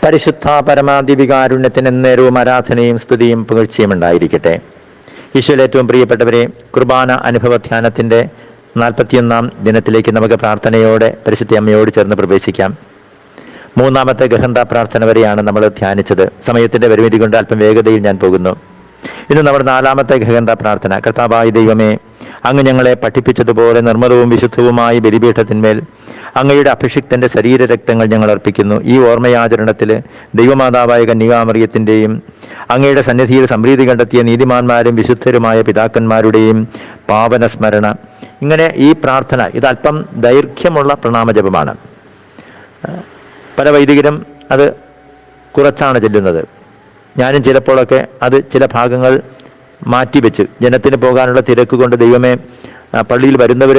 പരിശുദ്ധ പരമാദിവികാരുണ്യത്തിന് നേരവും ആരാധനയും സ്തുതിയും പുകഴ്ചയും ഉണ്ടായിരിക്കട്ടെ. ഈശോയിൽ ഏറ്റവും പ്രിയപ്പെട്ടവരെ, കുർബാന അനുഭവ ധ്യാനത്തിൻ്റെ 41-ാം ദിനത്തിലേക്ക് നമുക്ക് പ്രാർത്ഥനയോടെ പരിശുദ്ധ അമ്മയോട് ചേർന്ന് പ്രവേശിക്കാം. 3-ാമത്തെ ഗഹന്ത പ്രാർത്ഥന വരെയാണ് നമ്മൾ ധ്യാനിച്ചത്. സമയത്തിൻ്റെ പരിമിതി കൊണ്ട് അല്പം വേഗതയിൽ ഞാൻ പോകുന്നു. ഇന്ന് നമ്മുടെ 4-ാമത്തെ ഗഹന്ത പ്രാർത്ഥന. കർത്താവായ ദൈവമേ, അങ്ങ് ഞങ്ങളെ പഠിപ്പിച്ചതുപോലെ നിർമ്മലവും വിശുദ്ധവുമായ ബലിപീഠത്തിന്മേൽ അങ്ങയുടെ അഭിഷിക്തന്റെ ശരീരരക്തങ്ങൾ ഞങ്ങൾ അർപ്പിക്കുന്നു. ഈ ഓർമ്മയാചരണത്തിൽ ദൈവമാതാവായ കന്യകാമറിയത്തിൻ്റെയും അങ്ങയുടെ സന്നിധിയിൽ സംപ്രീതി കണ്ടെത്തിയ നീതിമാന്മാരും വിശുദ്ധരുമായ പിതാക്കന്മാരുടെയും പാവന സ്മരണ. ഇങ്ങനെ ഈ പ്രാർത്ഥന ഇതല്പം ദൈർഘ്യമുള്ള പ്രണാമജപമാണ്. പല വൈദികരും അത് കുറച്ചാണ് ചെല്ലുന്നത്. ഞാനും ചിലപ്പോഴൊക്കെ അത് ചില ഭാഗങ്ങൾ മാറ്റിവെച്ച് ജനത്തിന് പോകാനുള്ള തിരക്ക് കൊണ്ട് ദൈവമേ പള്ളിയിൽ വരുന്നവർ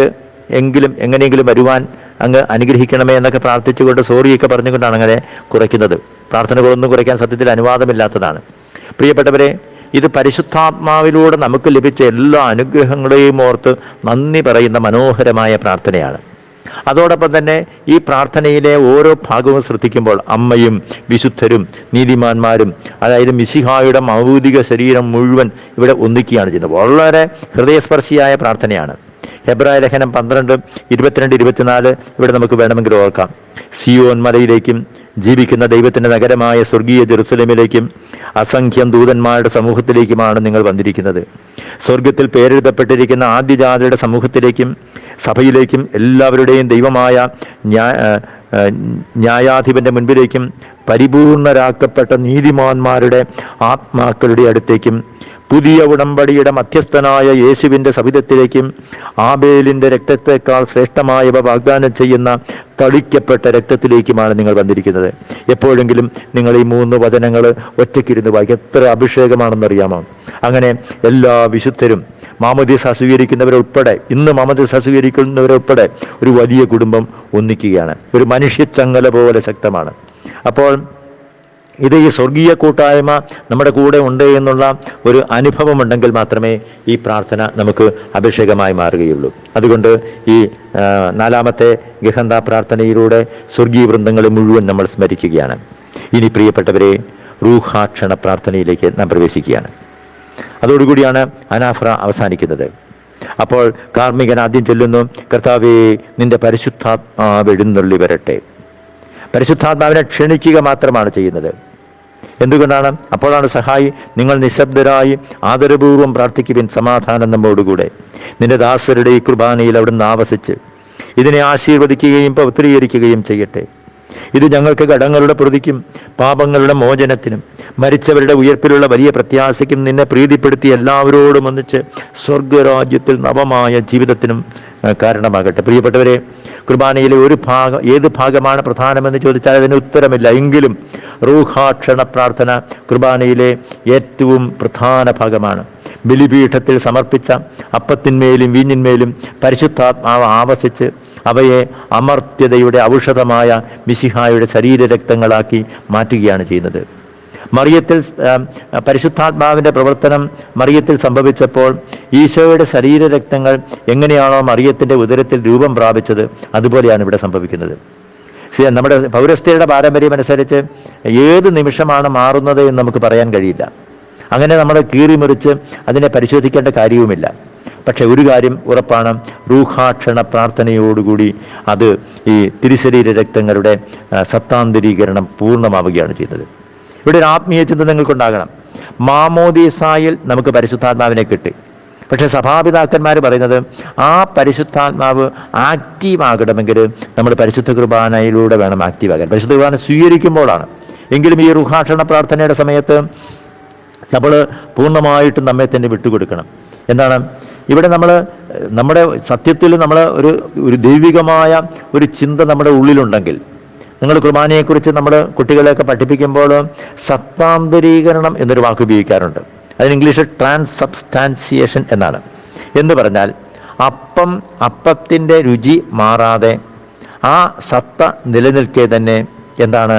എങ്ങനെയെങ്കിലും വരുവാൻ അങ്ങ് അനുഗ്രഹിക്കണമേ എന്നൊക്കെ പ്രാർത്ഥിച്ചുകൊണ്ട് സോറിയൊക്കെ പറഞ്ഞുകൊണ്ടാണ് അങ്ങനെ കുറയ്ക്കുന്നത്. പ്രാർത്ഥനകളൊന്നും കുറയ്ക്കാൻ സത്യത്തിൽ അനുവാദമില്ലാത്തതാണ്. പ്രിയപ്പെട്ടവരെ, ഇത് പരിശുദ്ധാത്മാവിലൂടെ നമുക്ക് ലഭിച്ച എല്ലാ അനുഗ്രഹങ്ങളെയും ഓർത്ത് നന്ദി പറയുന്ന മനോഹരമായ പ്രാർത്ഥനയാണ്. അതോടൊപ്പം തന്നെ ഈ പ്രാർത്ഥനയിലെ ഓരോ ഭാഗവും ശ്രദ്ധിക്കുമ്പോൾ അമ്മയും വിശുദ്ധരും നീതിമാന്മാരും, അതായത് മിശിഹായുടെ ഭൗതിക ശരീരം മുഴുവൻ ഇവിടെ ഒന്നിക്കുകയാണ് ചെയ്യുന്നത്. വളരെ ഹൃദയസ്പർശിയായ പ്രാർത്ഥനയാണ്. ഹെബ്രായ ലേഖനം 12, 22, 24 ഇവിടെ നമുക്ക് വേണമെങ്കിൽ ഓർക്കാം. സിയോൻ മലയിലേക്കും ജീവിക്കുന്ന ദൈവത്തിൻ്റെ നഗരമായ സ്വർഗീയ ജെറുസലേമിലേക്കും അസംഖ്യം ദൂതന്മാരുടെ സമൂഹത്തിലേക്കുമാണ് നിങ്ങൾ വന്നിരിക്കുന്നത്. സ്വർഗത്തിൽ പേരെഴുതപ്പെട്ടിരിക്കുന്ന ആദ്യജാതരുടെ സമൂഹത്തിലേക്കും സഭയിലേക്കും എല്ലാവരുടെയും ദൈവമായ ന്യായാധിപന്റെ മുൻപിലേക്കും പരിപൂർണരാക്കപ്പെട്ട നീതിമാന്മാരുടെ ആത്മാക്കളുടെ അടുത്തേക്കും പുതിയ ഉടമ്പടിയുടെ മധ്യസ്ഥനായ യേശുവിൻ്റെ സവിധത്തിലേക്കും ആബേലിൻ്റെ രക്തത്തെക്കാൾ ശ്രേഷ്ഠമായവ വാഗ്ദാനം ചെയ്യുന്ന തളിക്കപ്പെട്ട രക്തത്തിലേക്കുമാണ് നിങ്ങൾ വന്നിരിക്കുന്നത്. എപ്പോഴെങ്കിലും നിങ്ങൾ ഈ 3 വചനങ്ങൾ ഒറ്റയ്ക്കിരുന്ന് വായിക്കും. എത്ര അഭിഷേകമാണെന്നറിയാമോ? അങ്ങനെ എല്ലാ വിശുദ്ധരും മാമോദീസ സ്വീകരിക്കുന്നവരുൾപ്പെടെ, ഇന്ന് മാമോദീസ സ്വീകരിക്കുന്നവരുൾപ്പെടെ ഒരു വലിയ കുടുംബം ഒന്നിക്കുകയാണ്. ഒരു മനുഷ്യച്ചങ്ങല പോലെ ശക്തമാണ്. അപ്പോൾ ഇത് ഈ സ്വർഗീയ കൂട്ടായ്മ നമ്മുടെ കൂടെ ഉണ്ട് എന്നുള്ള ഒരു അനുഭവമുണ്ടെങ്കിൽ മാത്രമേ ഈ പ്രാർത്ഥന നമുക്ക് അഭിഷേകമായി മാറുകയുള്ളൂ. അതുകൊണ്ട് ഈ 4-ാമത്തെ ഗഹന്ത പ്രാർത്ഥനയിലൂടെ സ്വർഗീയ വൃന്ദങ്ങളെ മുഴുവൻ നമ്മൾ സ്മരിക്കുകയാണ്. ഇനി പ്രിയപ്പെട്ടവരെ, റൂഹാക്ഷണ പ്രാർത്ഥനയിലേക്ക് നാം പ്രവേശിക്കുകയാണ്. അതോടുകൂടിയാണ് അനാഫ്ര അവസാനിക്കുന്നത്. അപ്പോൾ കാർമ്മികൻ ആദ്യം ചൊല്ലുന്നു, കർത്താവേ, നിന്റെ പരിശുദ്ധാത്മാവ് എഴുന്നള്ളി വരട്ടെ. പരിശുദ്ധാത്മാവിനെ ക്ഷണിക്കുക മാത്രമാണ് ചെയ്യുന്നത്. എന്തുകൊണ്ടാണ്? അപ്പോഴാണ് സഹായി, നിങ്ങൾ നിശബ്ദരായി ആദരപൂർവ്വം പ്രാർത്ഥിക്കുവിൻ, സമാധാനം നമ്മോടുകൂടെ. നിന്റെ ദാസരുടെ ഈ കുർബാനയിൽ അവിടുന്ന് ആവസിച്ച് ഇതിനെ ആശീർവദിക്കുകയും പവിത്രീകരിക്കുകയും ചെയ്യട്ടെ. ഇത് ഞങ്ങൾക്ക് കടങ്ങളുടെ പ്രതിക്കും പാപങ്ങളുടെ മോചനത്തിനും മരിച്ചവരുടെ ഉയർപ്പിലുള്ള വലിയ പ്രത്യാശയ്ക്കും നിന്നെ പ്രീതിപ്പെടുത്തി എല്ലാവരോടും ഒന്നിച്ച് സ്വർഗരാജ്യത്തിൽ നവമായ ജീവിതത്തിനും കാരണമാകട്ടെ. പ്രിയപ്പെട്ടവരെ, കുർബാനയിലെ ഏത് ഭാഗമാണ് പ്രധാനമെന്ന് ചോദിച്ചാൽ അതിന് ഉത്തരമില്ല. എങ്കിലും റൂഹാക്ഷണ പ്രാർത്ഥന കുർബാനയിലെ ഏറ്റവും പ്രധാന ഭാഗമാണ്. ബലിപീഠത്തിൽ സമർപ്പിച്ച അപ്പത്തിന്മേലും വീഞ്ഞിന്മേലും പരിശുദ്ധാത്മാവ് ആവസിച്ച് അവയെ അമർത്യതയുടെ ഔഷധമായ മിശിഹായുടെ ശരീരരക്തങ്ങളാക്കി മാറ്റുകയാണ് ചെയ്യുന്നത്. മറിയത്തിൽ പരിശുദ്ധാത്മാവിൻ്റെ പ്രവർത്തനം മറിയത്തിൽ സംഭവിച്ചപ്പോൾ ഈശോയുടെ ശരീരരക്തങ്ങൾ എങ്ങനെയാണോ മറിയത്തിൻ്റെ ഉദരത്തിൽ രൂപം പ്രാപിച്ചത്, അതുപോലെയാണ് ഇവിടെ സംഭവിക്കുന്നത്. നമ്മുടെ പൗരസ്ത്യയുടെ പാരമ്പര്യം അനുസരിച്ച് ഏത് നിമിഷമാണ് മാറുന്നത് എന്ന് നമുക്ക് പറയാൻ കഴിയില്ല. അങ്ങനെ നമ്മൾ കീറിമുറിച്ച് അതിനെ പരിശോധിക്കേണ്ട കാര്യവുമില്ല. പക്ഷെ ഒരു കാര്യം ഉറപ്പാണ്, റൂഹാക്ഷണ പ്രാർത്ഥനയോടുകൂടി അത് ഈ തിരുശരീര രക്തങ്ങളുടെ സത്താന്തരീകരണം പൂർണ്ണമാവുകയാണ് ചെയ്യുന്നത്. ഇവിടെ ഒരു ആത്മീയ ചിന്ത നിങ്ങൾക്കുണ്ടാകണം. മാമോദീസായിൽ നമുക്ക് പരിശുദ്ധാത്മാവിനെ കിട്ടി. പക്ഷെ സഭാപിതാക്കന്മാർ പറയുന്നത് ആ പരിശുദ്ധാത്മാവ് ആക്റ്റീവ് ആകണമെങ്കിൽ നമ്മൾ പരിശുദ്ധ കുർബാനയിലൂടെ വേണം ആക്റ്റീവ് ആകാൻ. പരിശുദ്ധ കുർബാന സ്വീകരിക്കുമ്പോഴാണ്. എങ്കിലും ഈ റൂഹാക്ഷണ പ്രാർത്ഥനയുടെ സമയത്ത് നമ്മൾ പൂർണ്ണമായിട്ടും നമ്മെ തന്നെ വിട്ടുകൊടുക്കണം. എന്താണ് ഇവിടെ നമ്മുടെ സത്യത്തിൽ നമ്മൾ ഒരു ദൈവികമായ ഒരു ചിന്ത നമ്മുടെ ഉള്ളിലുണ്ടെങ്കിൽ, നിങ്ങൾ കുർബാനയെക്കുറിച്ച് നമ്മൾ കുട്ടികളെയൊക്കെ പഠിപ്പിക്കുമ്പോൾ സത്താന്തരീകരണം എന്നൊരു വാക്ക് ഉപയോഗിക്കാറുണ്ട്. അതിന് ഇംഗ്ലീഷിൽ ട്രാൻസ്സബ്സ്റ്റാൻസിയേഷൻ എന്നാണ്. എന്ന് പറഞ്ഞാൽ അപ്പത്തിൻ്റെ രുചി മാറാതെ ആ സത്ത നിലനിൽക്കെ തന്നെ എന്താണ്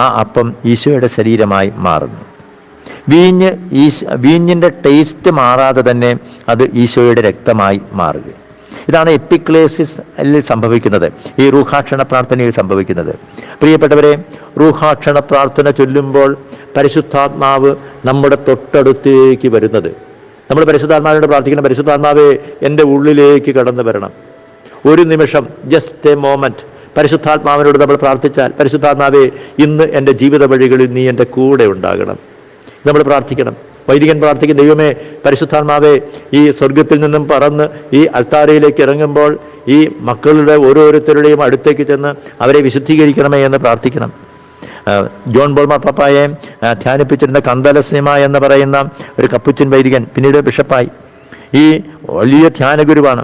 ആ അപ്പം ഈശോയുടെ ശരീരമായി മാറുന്നു. വീഞ്ഞിൻ്റെ ടേസ്റ്റ് മാറാതെ തന്നെ അത് ഈശോയുടെ രക്തമായി മാറുക. ഇതാണ് എപ്പിക്ലേസിസിൽ സംഭവിക്കുന്നത്, ഈ റൂഹാക്ഷണ പ്രാർത്ഥനയിൽ സംഭവിക്കുന്നത്. പ്രിയപ്പെട്ടവരെ, റൂഹാക്ഷണ പ്രാർത്ഥന ചൊല്ലുമ്പോൾ പരിശുദ്ധാത്മാവ് നമ്മുടെ തൊട്ടടുത്തേക്ക് വരുന്നത്. നമ്മൾ പരിശുദ്ധാത്മാവിനോട് പ്രാർത്ഥിക്കണം, പരിശുദ്ധാത്മാവേ എൻ്റെ ഉള്ളിലേക്ക് കടന്നു വരണം. ഒരു നിമിഷം, ജസ്റ്റ് എ മോമെന്റ്, പരിശുദ്ധാത്മാവിനോട് നമ്മൾ പ്രാർത്ഥിച്ചാൽ, പരിശുദ്ധാത്മാവേ ഇന്ന് എൻ്റെ ജീവിത വഴികളിൽ നീ എൻ്റെ കൂടെ ഉണ്ടാകണം, നമ്മൾ പ്രാർത്ഥിക്കണം. വൈദികൻ പ്രാർത്ഥിക്കും, ദൈവമേ പരിശുദ്ധാത്മാവേ ഈ സ്വർഗത്തിൽ നിന്നും പറന്ന് ഈ അൾത്താരയിലേക്ക് ഇറങ്ങുമ്പോൾ ഈ മക്കളുടെ ഓരോരുത്തരുടെയും അടുത്തേക്ക് ചെന്ന് അവരെ വിശുദ്ധീകരിക്കണമേ എന്ന് പ്രാർത്ഥിക്കണം. ജോൺ ബോൾ മാർപ്പാപ്പായെ ധ്യാനിപ്പിച്ചിരുന്ന കന്തലസ്നിമ എന്ന് പറയുന്ന ഒരു കപ്പുച്ചൻ വൈദികൻ പിന്നീട് ബിഷപ്പായി, ഈ വലിയ ധ്യാനഗുരുവാണ്.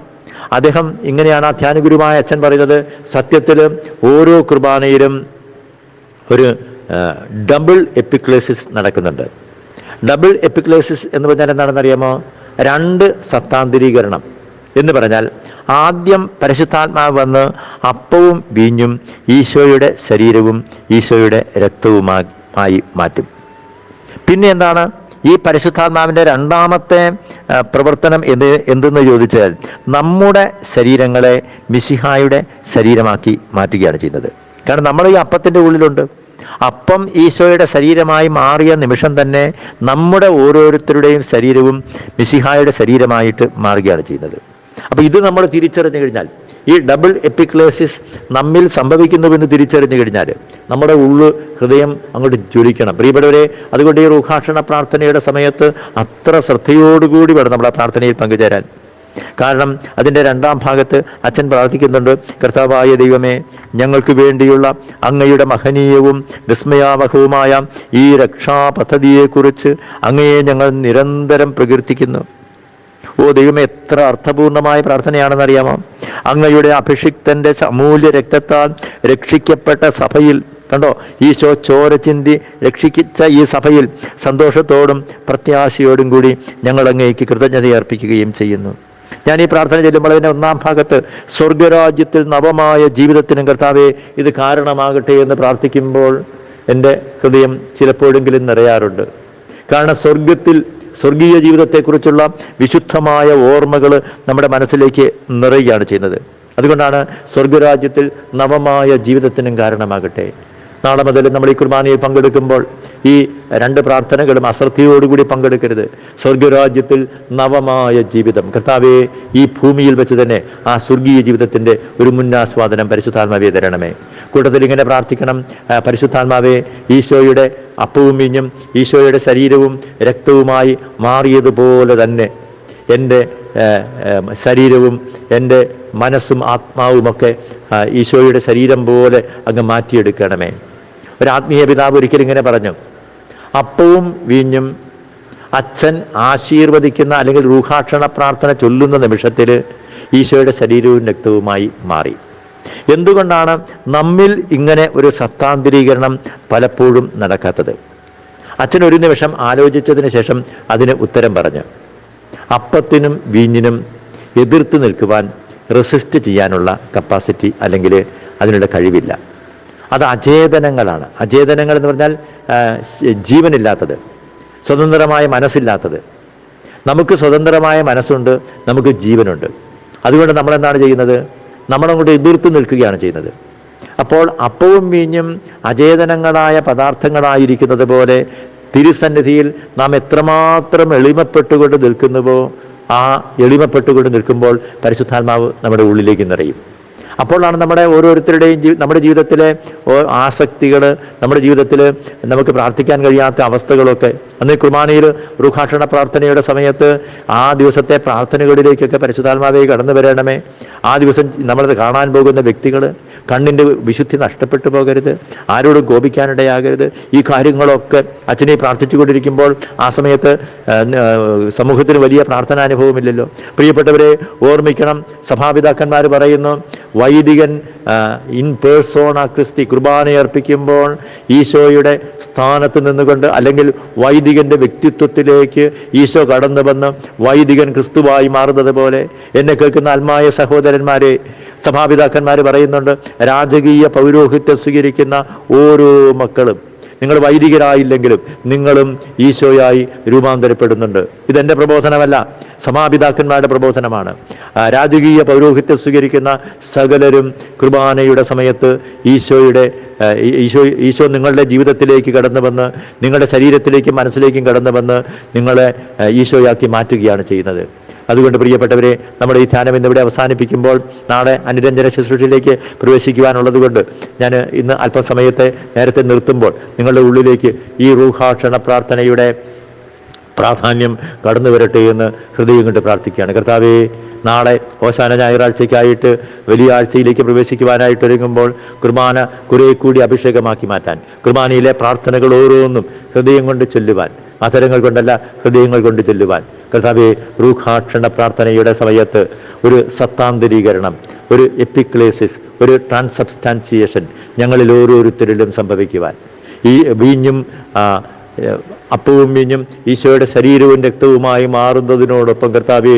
അദ്ദേഹം ഇങ്ങനെയാണ് ആ ധ്യാനഗുരുവായ അച്ഛൻ പറയുന്നത്, സത്യത്തിൽ ഓരോ കുർബാനയിലും ഒരു ഡബിൾ എപ്പിക്ലേസിസ് നടക്കുന്നുണ്ട്. ഡബിൾ എപ്പിക്ലേസിസ് എന്ന് പറഞ്ഞാൽ എന്താണെന്ന് അറിയാമോ? 2 സത്താന്തരീകരണം എന്ന് പറഞ്ഞാൽ, ആദ്യം പരിശുദ്ധാത്മാവ് വന്ന് അപ്പവും വീഞ്ഞും ഈശോയുടെ ശരീരവും ഈശോയുടെ രക്തവുമായി മാറ്റും. പിന്നെ എന്താണ് ഈ പരിശുദ്ധാത്മാവിൻ്റെ രണ്ടാമത്തെ പ്രവർത്തനം എന്തെന്ന് ചോദിച്ചാൽ, നമ്മുടെ ശരീരങ്ങളെ മിശിഹായുടെ ശരീരമാക്കി മാറ്റുകയാണ് ചെയ്യുന്നത്. കാരണം നമ്മൾ ഈ അപ്പത്തിൻ്റെ ഉള്ളിലുണ്ട്. അപ്പം ഈശോയുടെ ശരീരമായി മാറിയ നിമിഷം തന്നെ നമ്മുടെ ഓരോരുത്തരുടെയും ശരീരവും മിശിഹായുടെ ശരീരമായിട്ട് മാറുകയാണ് ചെയ്യുന്നത്. അപ്പോൾ ഇത് നമ്മൾ തിരിച്ചറിഞ്ഞു കഴിഞ്ഞാൽ, ഈ ഡബിൾ എപ്പിക്ലേസിസ് നമ്മിൽ സംഭവിക്കുന്നുവെന്ന് തിരിച്ചറിഞ്ഞു കഴിഞ്ഞാൽ നമ്മുടെ ഹൃദയം അങ്ങോട്ട് ജ്വലിക്കണം. പ്രിയപ്പെട്ടവരെ, അതുകൊണ്ട് ഈ റൂഹാക്ഷണ പ്രാർത്ഥനയുടെ സമയത്ത് അത്ര ശ്രദ്ധയോടുകൂടി വേണം നമ്മൾ ആ പ്രാർത്ഥനയിൽ പങ്കുചേരാൻ. കാരണം അതിൻ്റെ 2ാം ഭാഗത്ത് അച്ഛൻ പ്രാർത്ഥിക്കുന്നുണ്ട്, കർത്താവായ ദൈവമേ, ഞങ്ങൾക്ക് വേണ്ടിയുള്ള അങ്ങയുടെ മഹനീയവും വിസ്മയാവഹവുമായ ഈ രക്ഷാപദ്ധതിയെക്കുറിച്ച് അങ്ങയെ ഞങ്ങൾ നിരന്തരം പ്രകീർത്തിക്കുന്നു. ഓ ദൈവമേ, എത്ര അർത്ഥപൂർണമായ പ്രാർത്ഥനയാണെന്നറിയാമോ? അങ്ങയുടെ അഭിഷിക്തന്റെ അമൂല്യ രക്തത്താൽ രക്ഷിക്കപ്പെട്ട സഭയിൽ, കണ്ടോ, ഈശോ ചോര ചിന്തി രക്ഷിച്ച ഈ സഭയിൽ സന്തോഷത്തോടും പ്രത്യാശയോടും കൂടി ഞങ്ങൾ അങ്ങേക്ക് കൃതജ്ഞതയർപ്പിക്കുകയും ചെയ്യുന്നു. ഞാൻ ഈ പ്രാർത്ഥന ചെല്ലുമ്പോൾ അതിൻ്റെ 1ാം ഭാഗത്ത് സ്വർഗരാജ്യത്തിൽ നവമായ ജീവിതത്തിനും കർത്താവേ ഇത് കാരണമാകട്ടെ എന്ന് പ്രാർത്ഥിക്കുമ്പോൾ എൻ്റെ ഹൃദയം ചിലപ്പോഴെങ്കിലും നിറയാറുണ്ട്. കാരണം സ്വർഗീയ ജീവിതത്തെക്കുറിച്ചുള്ള വിശുദ്ധമായ ഓർമ്മകൾ നമ്മുടെ മനസ്സിലേക്ക് നിറയുകയാണ് ചെയ്യുന്നത്. അതുകൊണ്ടാണ് സ്വർഗരാജ്യത്തിൽ നവമായ ജീവിതത്തിനും കാരണമാകട്ടെ. നാളെ മുതൽ നമ്മൾ ഈ കുർബാനയിൽ പങ്കെടുക്കുമ്പോൾ ഈ 2 പ്രാർത്ഥനകളും അശ്രദ്ധയോടുകൂടി പങ്കെടുക്കരുത്. സ്വർഗരാജ്യത്തിൽ നവമായ ജീവിതം, കർത്താവേ ഈ ഭൂമിയിൽ വെച്ച് തന്നെ ആ സ്വർഗീയ ജീവിതത്തിൻ്റെ ഒരു മുന്നാസ്വാദനം പരിശുദ്ധാത്മാവേ തരണമേ. കൂട്ടത്തിൽ ഇങ്ങനെ പ്രാർത്ഥിക്കണം, പരിശുദ്ധാത്മാവേ ഈശോയുടെ അപ്പവും വീഞ്ഞും ഈശോയുടെ ശരീരവും രക്തവുമായി മാറിയതുപോലെ തന്നെ എൻ്റെ ശരീരവും എൻ്റെ മനസ്സും ആത്മാവുമൊക്കെ ഈശോയുടെ ശരീരം പോലെ അങ്ങ് മാറ്റിയെടുക്കണമേ. ഒരു ആത്മീയ പിതാവ് ഒരിക്കലും ഇങ്ങനെ പറഞ്ഞു, അപ്പവും വീഞ്ഞും അച്ഛൻ ആശീർവദിക്കുന്ന അല്ലെങ്കിൽ റൂഹാക്ഷണ പ്രാർത്ഥന ചൊല്ലുന്ന നിമിഷത്തിൽ ഈശോയുടെ ശരീരവും രക്തവുമായി മാറി. എന്തുകൊണ്ടാണ് നമ്മിൽ ഇങ്ങനെ ഒരു സത്താന്തരീകരണം പലപ്പോഴും നടക്കാത്തത്? അച്ഛൻ ഒരു നിമിഷം ആലോചിച്ചതിന് ശേഷം അതിന് ഉത്തരം പറഞ്ഞു. അപ്പത്തിനും വീഞ്ഞിനും എതിർത്ത് നിൽക്കുവാൻ, റെസിസ്റ്റ് ചെയ്യാനുള്ള കപ്പാസിറ്റി അല്ലെങ്കിൽ അതിനുള്ള കഴിവില്ല. അത് അചേതനങ്ങളാണ്. അചേതനങ്ങൾ എന്ന് പറഞ്ഞാൽ ജീവനില്ലാത്തത്, സ്വതന്ത്രമായ മനസ്സില്ലാത്തത്. നമുക്ക് സ്വതന്ത്രമായ മനസ്സുണ്ട്, നമുക്ക് ജീവനുണ്ട്. അതുകൊണ്ട് നമ്മളെന്താണ് ചെയ്യുന്നത്? നമ്മളങ്ങോട്ട് എതിർത്ത് നിൽക്കുകയാണ് ചെയ്യുന്നത്. അപ്പോൾ അപ്പവും വീഞ്ഞും അചേതനങ്ങളായ പദാർത്ഥങ്ങളായിരിക്കുന്നത് പോലെ തിരുസന്നിധിയിൽ നാം എത്രമാത്രം എളിമപ്പെട്ടുകൊണ്ട് നിൽക്കുന്നുവോ, ആ എളിമപ്പെട്ടുകൊണ്ട് നിൽക്കുമ്പോൾ പരിശുദ്ധാത്മാവ് നമ്മുടെ ഉള്ളിലേക്ക് നിറയും. അപ്പോഴാണ് നമ്മുടെ ഓരോരുത്തരുടെയും നമ്മുടെ ജീവിതത്തിലെ ആസക്തികൾ, നമ്മുടെ ജീവിതത്തിൽ നമുക്ക് പ്രാർത്ഥിക്കാൻ കഴിയാത്ത അവസ്ഥകളൊക്കെ, അന്ന് കുർബാനയിൽ റൂഹാക്ഷണ പ്രാർത്ഥനയുടെ സമയത്ത് ആ ദിവസത്തെ പ്രാർത്ഥനകളിലേക്കൊക്കെ പരിശുദ്ധാത്മാവേ കടന്നു വരണമേ. ആ ദിവസം നമ്മളത് കാണാൻ പോകുന്ന വ്യക്തികൾ കണ്ണിൻ്റെ വിശുദ്ധി നഷ്ടപ്പെട്ടു പോകരുത്, ആരോടും കോപിക്കാനിടയാകരുത്. ഈ കാര്യങ്ങളൊക്കെ അച്ഛനെ പ്രാർത്ഥിച്ചുകൊണ്ടിരിക്കുമ്പോൾ ആ സമയത്ത് സമൂഹത്തിന് വലിയ പ്രാർത്ഥനാനുഭവമില്ലല്ലോ. പ്രിയപ്പെട്ടവരെ, ഓർമ്മിക്കണം, സഭാപിതാക്കന്മാർ പറയുന്നു, വൈദികൻ ഇൻ പേഴ്സോണ ക്രിസ്തി കുർബാനയർപ്പിക്കുമ്പോൾ ഈശോയുടെ സ്ഥാനത്ത് നിന്നുകൊണ്ട് അല്ലെങ്കിൽ വൈദികന്റെ വ്യക്തിത്വത്തിലേക്ക് ഈശോ കടന്നു വന്ന് വൈദികൻ ക്രിസ്തുവായി മാറുന്നത് പോലെ, എന്നെ കേൾക്കുന്ന ആത്മായ സഹോദരന്മാരെ, സഭാപിതാക്കന്മാർ പറയുന്നുണ്ട്, രാജകീയ പൗരോഹിത്യം സ്വീകരിക്കുന്ന ഓരോ മക്കളും, നിങ്ങൾ വൈദികരായില്ലെങ്കിലും നിങ്ങളും ഈശോയായി രൂപാന്തരപ്പെടുന്നുണ്ട്. ഇതെൻ്റെ പ്രബോധനമല്ല, സമാപിതാക്കന്മാരുടെ പ്രബോധനമാണ്. രാജകീയ പൗരോഹിത്യം സ്വീകരിക്കുന്ന സകലരും കുർബാനയുടെ സമയത്ത് ഈശോ നിങ്ങളുടെ ജീവിതത്തിലേക്ക് കടന്നു വന്ന്, നിങ്ങളുടെ ശരീരത്തിലേക്കും മനസ്സിലേക്കും കടന്നു വന്ന് നിങ്ങളെ ഈശോയാക്കി മാറ്റുകയാണ് ചെയ്യുന്നത്. അതുകൊണ്ട് പ്രിയപ്പെട്ടവരെ, നമ്മുടെ ഈ ധ്യാനം ഇന്നിവിടെ അവസാനിപ്പിക്കുമ്പോൾ നാളെ അനുരഞ്ജന ശുശ്രൂഷയിലേക്ക് പ്രവേശിക്കുവാനുള്ളത് കൊണ്ട് ഞാൻ ഇന്ന് അല്പസമയത്തെ നേരത്തെ നിർത്തുമ്പോൾ നിങ്ങളുടെ ഉള്ളിലേക്ക് ഈ റൂഹാക്ഷണ പ്രാർത്ഥനയുടെ പ്രാധാന്യം കടന്നു വരട്ടെ എന്ന് ഹൃദയം കൊണ്ട് പ്രാർത്ഥിക്കുകയാണ്. കർത്താവേ, നാളെ ഓശാന ഞായറാഴ്ചയ്ക്കായിട്ട് വലിയ ആഴ്ചയിലേക്ക് പ്രവേശിക്കുവാനായിട്ട് ഒരുങ്ങുമ്പോൾ കുർബാന കുറെ കൂടി അഭിഷേകമാക്കി മാറ്റാൻ, കുർബാനയിലെ പ്രാർത്ഥനകൾ ഓരോന്നും ഹൃദയം കൊണ്ട് ചൊല്ലുവാൻ, അധരങ്ങൾ കൊണ്ടല്ല ഹൃദയങ്ങൾ കൊണ്ട് ചൊല്ലുവാൻ. കർത്താവേ, റൂഹാക്ഷണ പ്രാർത്ഥനയുടെ സമയത്ത് ഒരു സത്താന്തരീകരണം, ഒരു എപ്പിക്ലേസിസ്, ഒരു ട്രാൻസബ്സ്റ്റാൻസിയേഷൻ ഞങ്ങളിൽ ഓരോരുത്തരിലും സംഭവിക്കുവാൻ, ഈ വീഞ്ഞും അപ്പവും വീഞ്ഞും ഈശോയുടെ ശരീരവും രക്തവുമായി മാറുന്നതിനോടൊപ്പം കർത്താവേ,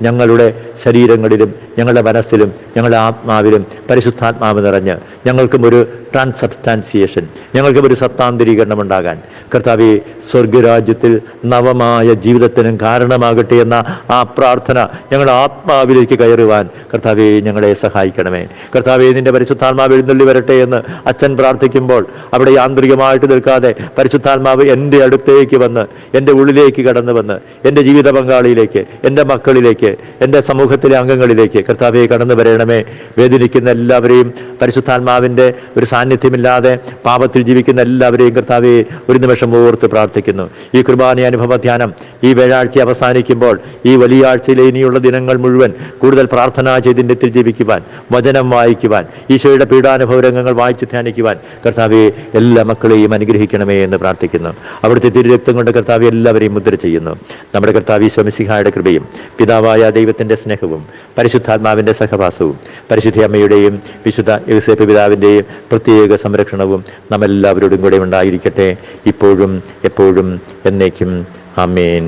ഞങ്ങളുടെ ശരീരങ്ങളിലും ഞങ്ങളുടെ മനസ്സിലും ഞങ്ങളുടെ ആത്മാവിലും പരിശുദ്ധാത്മാവ് നിറഞ്ഞ് ഞങ്ങൾക്കും ഒരു ട്രാൻസബ്സ്റ്റാൻസിയേഷൻ, ഞങ്ങൾക്കും ഒരു സത്താന്തരീകരണം ഉണ്ടാകാൻ കർത്താവേ, സ്വർഗരാജ്യത്തിൽ നവമായ ജീവിതത്തിനും കാരണമാകട്ടെ എന്ന ആ പ്രാർത്ഥന ഞങ്ങളുടെ ആത്മാവിലേക്ക് കയറുവാൻ കർത്താവേ ഞങ്ങളെ സഹായിക്കണമേ. കർത്താവേ, നിന്റെ പരിശുദ്ധാത്മാവ് എഴുന്നള്ളി വരട്ടെ എന്ന് അച്ഛൻ പ്രാർത്ഥിക്കുമ്പോൾ അവിടെ യാന്ത്രികമായിട്ട് നിൽക്കാതെ പരിശുദ്ധാത്മാവ് എൻ്റെ അടുത്തേക്ക് വന്ന്, എൻ്റെ ഉള്ളിലേക്ക് കടന്നു വന്ന്, എൻ്റെ ജീവിത പങ്കാളിയിലേക്ക്, എൻ്റെ മക്കളിലേക്ക്, എൻ്റെ സമൂഹത്തിലെ അംഗങ്ങളിലേക്ക് കർത്താവെ കടന്നു വരണമേ. വേദനിക്കുന്ന എല്ലാവരെയും, പരിശുദ്ധാത്മാവിൻ്റെ ഒരു സാന്നിധ്യമില്ലാതെ പാപത്തിൽ ജീവിക്കുന്ന എല്ലാവരെയും കർത്താവെ ഒരു നിമിഷം ഓർത്ത് പ്രാർത്ഥിക്കുന്നു. ഈ കുർബാന അനുഭവ ധ്യാനം ഈ വ്യാഴാഴ്ച അവസാനിക്കുമ്പോൾ ഈ വലിയ ആഴ്ചയിലെ ഇനിയുള്ള ദിനങ്ങൾ മുഴുവൻ കൂടുതൽ പ്രാർത്ഥനാ ചൈതന്യത്തിൽ ജീവിക്കുവാൻ, വചനം വായിക്കുവാൻ, ഈശോയുടെ പീഡാനുഭവ രംഗങ്ങൾ വായിച്ച് ധ്യാനിക്കുവാൻ കർത്താവെ എല്ലാ മക്കളെയും അനുഗ്രഹിക്കണമേ എന്ന് പ്രാർത്ഥിക്കുന്നു. അവിടുത്തെ തിരുരക്തം കൊണ്ട് കർത്താവെ എല്ലാവരെയും മുദ്ര ചെയ്യുന്നു. നമ്മുടെ കർത്താവ് ഈശോ മിശിഹായുടെ കൃപയും പിതാവായ ദൈവത്തിൻ്റെ സ്നേഹവും പരിശുദ്ധാത്മാവിൻ്റെ സഹവാസവും പരിശുദ്ധ അമ്മയുടെയും വിശുദ്ധ യോസേപ്പ് പിതാവിൻ്റെയും പ്രത്യേക സംരക്ഷണവും നമ്മെല്ലാവരോടും കൂടെ ഉണ്ടായിരിക്കട്ടെ, ഇപ്പോഴും എപ്പോഴും എന്നേക്കും. ആമേൻ.